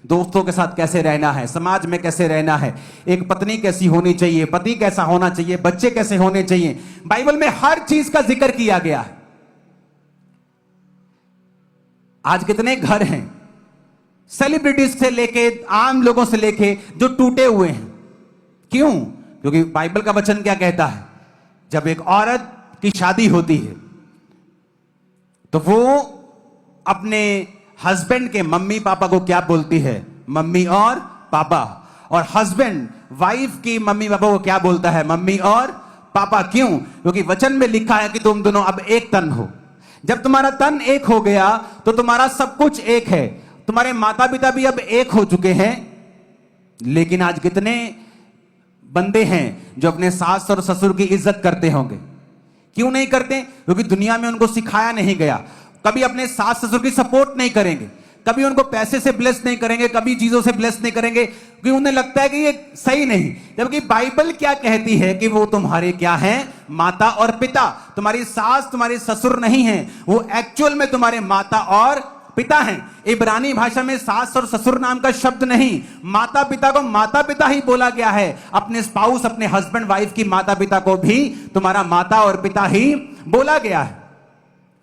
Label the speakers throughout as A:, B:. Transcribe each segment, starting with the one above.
A: दोस्तों के साथ कैसे रहना है, समाज में कैसे रहना है, एक पत्नी कैसी होनी चाहिए, पति कैसा होना चाहिए, बच्चे कैसे होने चाहिए। बाइबल में हर चीज का जिक्र किया गया है। आज कितने घर हैं सेलिब्रिटीज से लेके आम लोगों से लेके जो टूटे हुए हैं। क्यों? क्योंकि बाइबल का वचन क्या कहता है, जब एक औरत की शादी होती है तो वो अपने हस्बैंड के मम्मी पापा को क्या बोलती है, मम्मी और पापा। और हस्बैंड वाइफ की मम्मी पापा को क्या बोलता है, मम्मी और पापा। क्यों? क्योंकि वचन में लिखा है कि तुम दोनों अब एक तन हो। जब तुम्हारा तन एक हो गया तो तुम्हारा सब कुछ एक है। तुम्हारे माता पिता भी अब एक हो चुके हैं। लेकिन आज कितने बंदे हैं जो अपने सास और ससुर की इज्जत करते होंगे? क्यों नहीं करते? क्योंकि दुनिया में उनको सिखाया नहीं गया। कभी अपने सास ससुर की सपोर्ट नहीं करेंगे, कभी उनको पैसे से ब्लेस नहीं करेंगे, कभी चीजों से ब्लेस नहीं करेंगे, क्योंकि उन्हें लगता है कि ये सही नहीं। जबकि बाइबल क्या कहती है कि वो तुम्हारे क्या हैं, माता और पिता। तुम्हारी सास तुम्हारे ससुर नहीं है, वो एक्चुअल में तुम्हारे माता और पिता हैं। इब्रानी भाषा में सास और ससुर नाम का शब्द नहीं, माता पिता को माता पिता ही बोला गया है। अपने स्पाउस, अपने हस्बैंड वाइफ की माता पिता को भी तुम्हारा माता और पिता ही बोला गया है।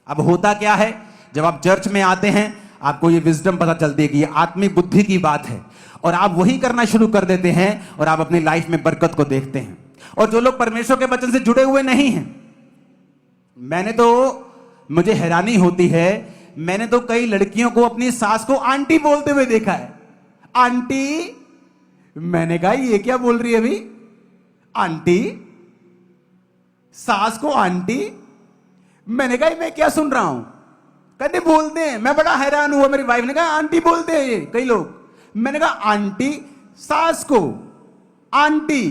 A: अब होता क्या है, जब आप चर्च में आते हैं आपको ये विजडम पता चलती है कि ये आत्मिक बुद्धि की बात है, और आप वही करना शुरू कर देते हैं और आप अपनी लाइफ में बरकत को देखते हैं। और जो लोग परमेश्वर के वचन से जुड़े हुए नहीं हैं, मुझे हैरानी होती है, मैंने तो कई लड़कियों को अपनी सास को आंटी बोलते हुए देखा है। आंटी, मैंने कहा ये क्या बोल रही है अभी, आंटी, सास को आंटी। मैंने कहा मैं क्या सुन रहा हूं, कहते बोलते हैं। मैं बड़ा हैरान हुआ, मेरी वाइफ ने कहा आंटी बोलते हैं ये कई लोग। मैंने कहा आंटी, सास को आंटी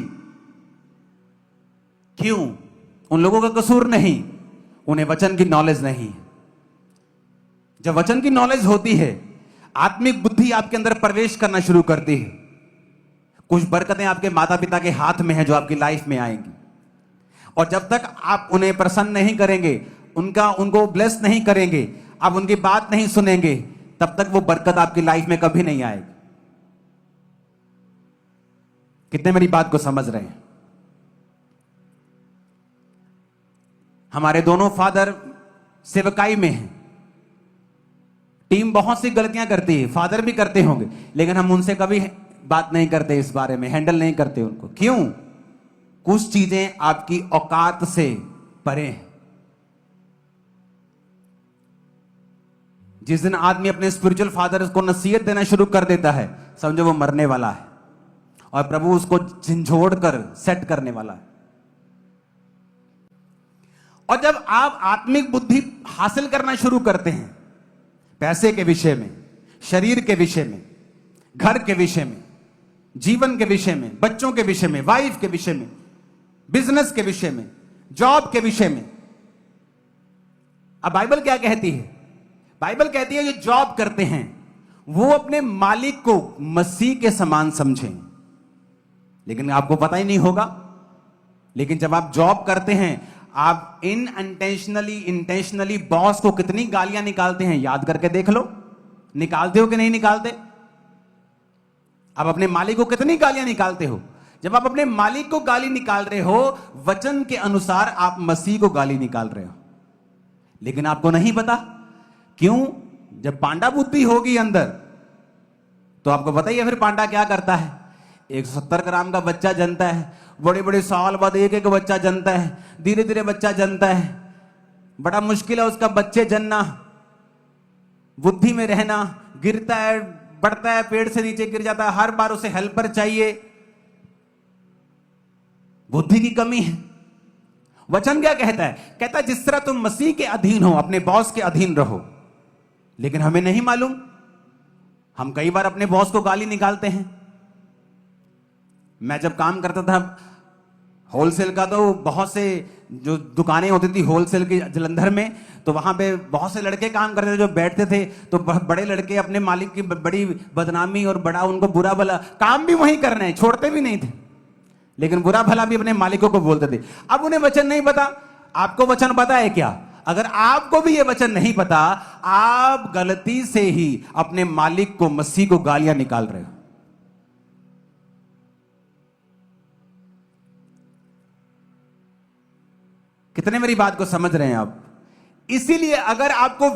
A: क्यों? उन लोगों का कसूर नहीं, उन्हें वचन की नॉलेज नहीं। जब वचन की नॉलेज होती है, आत्मिक बुद्धि आपके अंदर प्रवेश करना शुरू करती है। कुछ बरकतें आपके माता पिता के हाथ में है जो आपकी लाइफ में आएंगी। और जब तक आप उन्हें प्रसन्न नहीं करेंगे, उनको ब्लेस नहीं करेंगे, आप उनकी बात नहीं सुनेंगे, तब तक वो बरकत आपकी लाइफ में कभी नहीं आएगी। कितने मेरी बात को समझ रहे हैं? हमारे दोनों फादर सेवकाई में हैं। टीम बहुत सी गलतियां करती है, फादर भी करते होंगे, लेकिन हम उनसे कभी बात नहीं करते, इस बारे में हैंडल नहीं करते उनको। क्यों? कुछ चीजें आपकी औकात से परे हैं। जिस दिन आदमी अपने स्पिरिचुअल फादर को नसीहत देना शुरू कर देता है, समझो वो मरने वाला है और प्रभु उसको झंझोड़ कर सेट करने वाला है। और जब आप आत्मिक बुद्धि हासिल करना शुरू करते हैं, पैसे के विषय में, शरीर के विषय में, घर के विषय में, जीवन के विषय में, बच्चों के विषय में, वाइफ के विषय में, बिजनेस के विषय में, जॉब के विषय में। अब बाइबल क्या कहती है? बाइबल कहती है जो जॉब करते हैं वो अपने मालिक को मसीह के समान समझें। लेकिन आपको पता ही नहीं होगा, लेकिन जब आप जॉब करते हैं, आप इंटेंशनली बॉस को कितनी गालियां निकालते हैं, याद करके देख लो। निकालते हो कि नहीं निकालते? आप अपने मालिक को कितनी गालियां निकालते हो? जब आप अपने मालिक को गाली निकाल रहे हो, वचन के अनुसार आप मसीह को गाली निकाल रहे हो। लेकिन आपको नहीं पता। क्यों? जब पांडा बुद्धि होगी अंदर, तो आपको पता ही है फिर पांडा क्या करता है। 170 ग्राम का बच्चा जनता है, बड़े बड़े साल बाद एक एक बच्चा जनता है, धीरे धीरे बच्चा जनता है। बड़ा मुश्किल है उसका बच्चे जनना, बुद्धि में रहना। गिरता है, बढ़ता है, पेड़ से नीचे गिर जाता है, हर बार उसे हेल्पर चाहिए। बुद्धि की कमी है। वचन क्या कहता है? कहता है जिस तरह तुम मसीह के अधीन हो, अपने बॉस के अधीन रहो। लेकिन हमें नहीं मालूम, हम कई बार अपने बॉस को गाली निकालते हैं। मैं जब काम करता था होलसेल का, तो बहुत से जो दुकानें होती थी होलसेल की जलंधर में, तो वहां पे बहुत से लड़के काम करते थे जो बैठते थे। तो बड़े लड़के अपने मालिक की बड़ी बदनामी और बड़ा उनको बुरा भला, काम भी वही करना है, छोड़ते भी नहीं थे, लेकिन बुरा भला भी अपने मालिकों को बोलते थे। अब उन्हें वचन नहीं पता। आपको वचन पता है क्या? अगर आपको भी यह वचन नहीं पता, आप गलती से ही अपने मालिक को, मसीह को गालियां निकाल रहे हो। कितने मेरी बात को समझ रहे हैं आप? इसीलिए अगर आपको